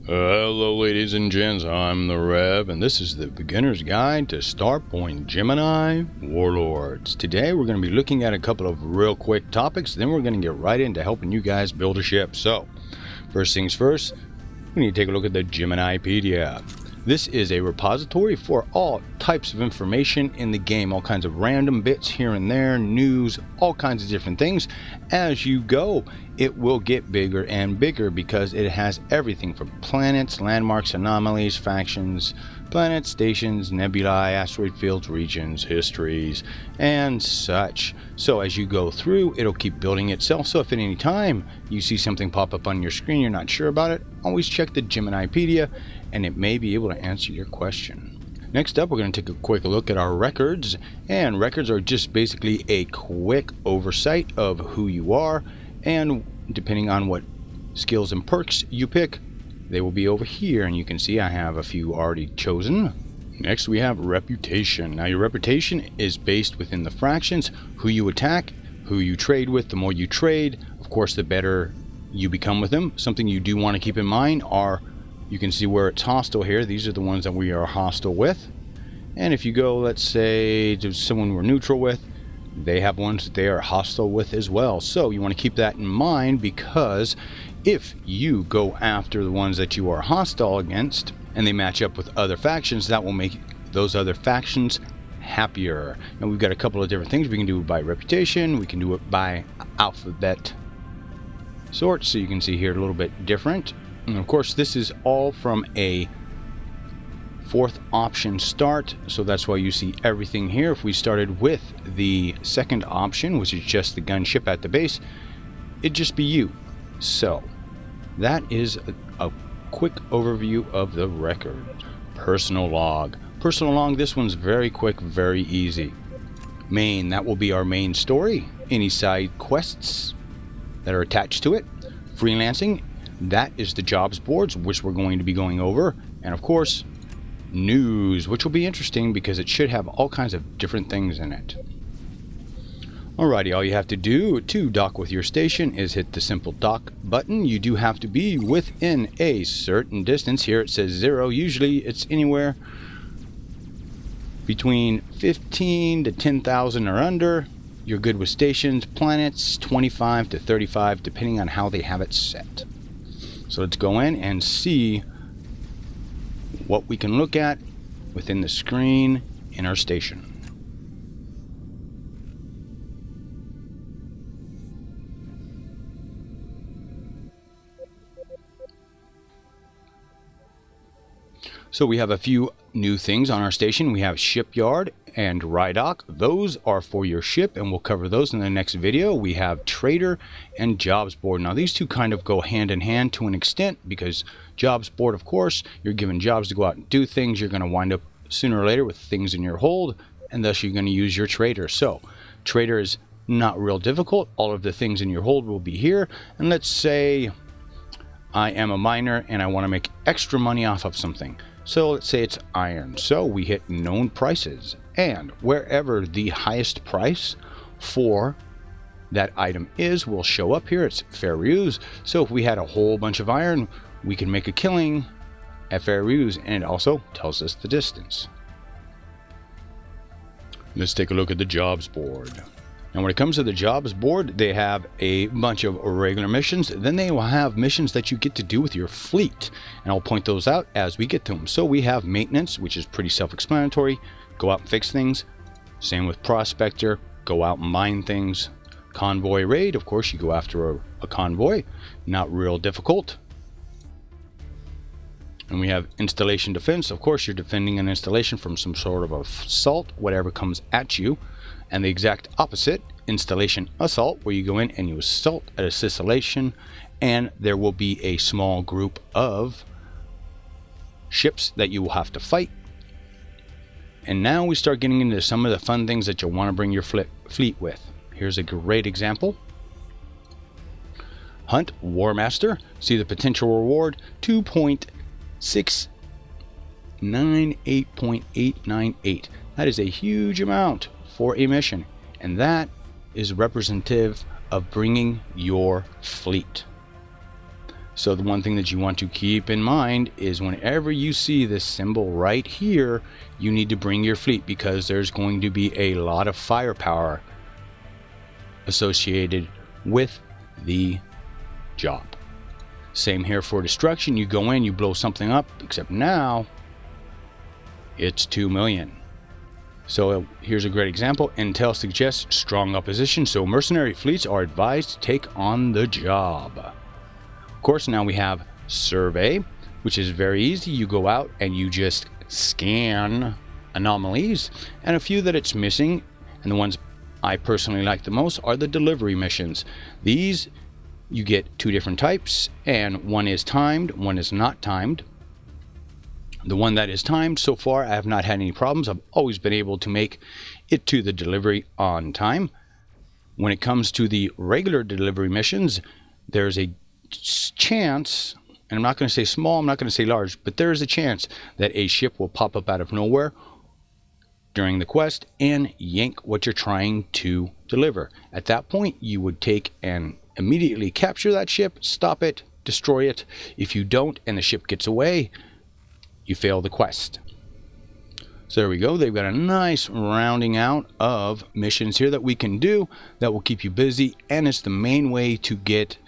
Hello ladies and gents, I'm the Rev, and this is the beginner's guide to Starpoint Gemini Warlords. Today we're going to be looking at a couple of real quick topics, then we're going to get right into helping you guys build a ship. So, first things first, we need to take a look at the Geminipedia. This is a repository for all types of information in the game, all kinds of random bits here and there, news, all kinds of different things. As you go, it will get bigger and bigger because it has everything from planets, landmarks, anomalies, factions, planets, stations, nebulae, asteroid fields, regions, histories, and such. So as you go through, it'll keep building itself. So if at any time you see something pop up on your screen, you're not sure about it, always check the Geminipedia and it may be able to answer your question. Next up, we're going to take a quick look at our records, and records are just basically a quick oversight of who you are, and depending on what skills and perks you pick, they will be over here, and you can see I have a few already chosen. Next we have reputation. Now your reputation is based within the fractions, who you attack, who you trade with. The more you trade, of course, the better you become with them. Something you do want to keep in mind are, you can see where it's hostile here. These are the ones that we are hostile with. And if you go, let's say, to someone we're neutral with, they have ones that they are hostile with as well. So you want to keep that in mind, because if you go after the ones that you are hostile against and they match up with other factions, that will make those other factions happier. And we've got a couple of different things. We can do it by reputation, we can do it by alphabet sort, so you can see here a little bit different. And of course this is all from a fourth option start, so that's why you see everything here. If we started with the second option, which is just the gunship at the base, it'd just be you. So that is a quick overview of the record. Personal log. Personal log, this one's very quick, very easy. Main, that will be our main story. Any side quests that are attached to it. Freelancing, that is the jobs boards, which we're going to be going over. And of course, news, which will be interesting because it should have all kinds of different things in it. Alrighty, all you have to do to dock with your station is hit the simple dock button. You do have to be within a certain distance. Here it says 0. Usually it's anywhere between 15 to 10,000 or under. You're good with stations. Planets 25 to 35, depending on how they have it set. So let's go in and see what we can look at within the screen in our station. So we have a few new things on our station. We have shipyard and Rydock. Those are for your ship, and we'll cover those in the next video. We have trader and jobs board. Now these two kind of go hand in hand to an extent, because jobs board, of course, you're given jobs to go out and do things. You're going to wind up sooner or later with things in your hold, and thus you're going to use your trader. So trader is not real difficult. All of the things in your hold will be here. And let's say I am a miner and I want to make extra money off of something. So let's say it's iron. So we hit known prices, and wherever the highest price for that item is will show up here. It's fair use. So if we had a whole bunch of iron, we can make a killing at fair use, and it also tells us the distance. Let's take a look at the jobs board. Now when it comes to the jobs board, they have a bunch of regular missions. Then they will have missions that you get to do with your fleet, and I'll point those out as we get to them. So we have maintenance, which is pretty self-explanatory. Go out and fix things. Same with prospector. Go out and mine things. Convoy raid, of course you go after a convoy. Not real difficult. And we have installation defense. Of course you're defending an installation from some sort of assault, whatever comes at you. And the exact opposite, installation assault, where you go in and you assault at a installation, and there will be a small group of ships that you will have to fight. And now we start getting into some of the fun things that you'll want to bring your fleet with. Here's a great example. Hunt Warmaster. See the potential reward, 2.698.898. That is a huge amount for a mission, and that is representative of bringing your fleet. So the one thing that you want to keep in mind is whenever you see this symbol right here, you need to bring your fleet, because there's going to be a lot of firepower associated with the job. Same here for destruction. You go in, you blow something up, except now it's 2 million. So here's a great example. Intel suggests strong opposition, so mercenary fleets are advised to take on the job. Of course, now we have survey, which is very easy. You go out and you just scan anomalies, and a few that it's missing, and the ones I personally like the most are the delivery missions. These, you get 2 different types, and one is timed, one is not timed. The one that is timed, so far I have not had any problems. I've always been able to make it to the delivery on time. When it comes to the regular delivery missions, there's a chance, and I'm not going to say small, I'm not going to say large, but there is a chance that a ship will pop up out of nowhere during the quest and yank what you're trying to deliver. At that point, you would take and immediately capture that ship, stop it, destroy it. If you don't and the ship gets away, you fail the quest. So there we go. They've got a nice rounding out of missions here that we can do that will keep you busy, and it's the main way to get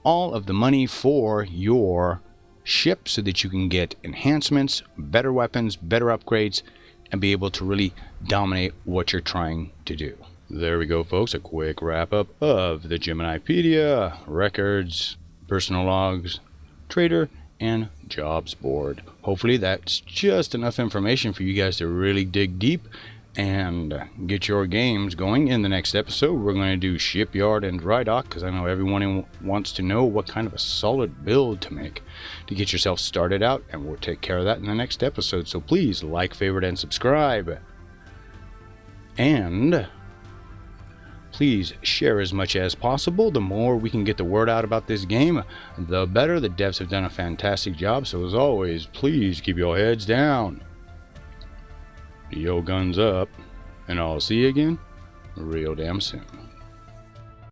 all of the money for your ship so that you can get enhancements, better weapons, better upgrades, and be able to really dominate what you're trying to do. There we go, folks. A quick wrap up of the Geminipedia, records, personal logs, trader, and jobs board. Hopefully that's just enough information for you guys to really dig deep and get your games going. In the next episode, we're going to do shipyard and dry dock, because I know everyone wants to know what kind of a solid build to make to get yourself started out, and we'll take care of that in the next episode. So please like, favorite, and subscribe, and please share as much as possible. The more we can get the word out about this game, the better. The devs have done a fantastic job, so as always, please keep your heads down, your guns up, and I'll see you again real damn soon.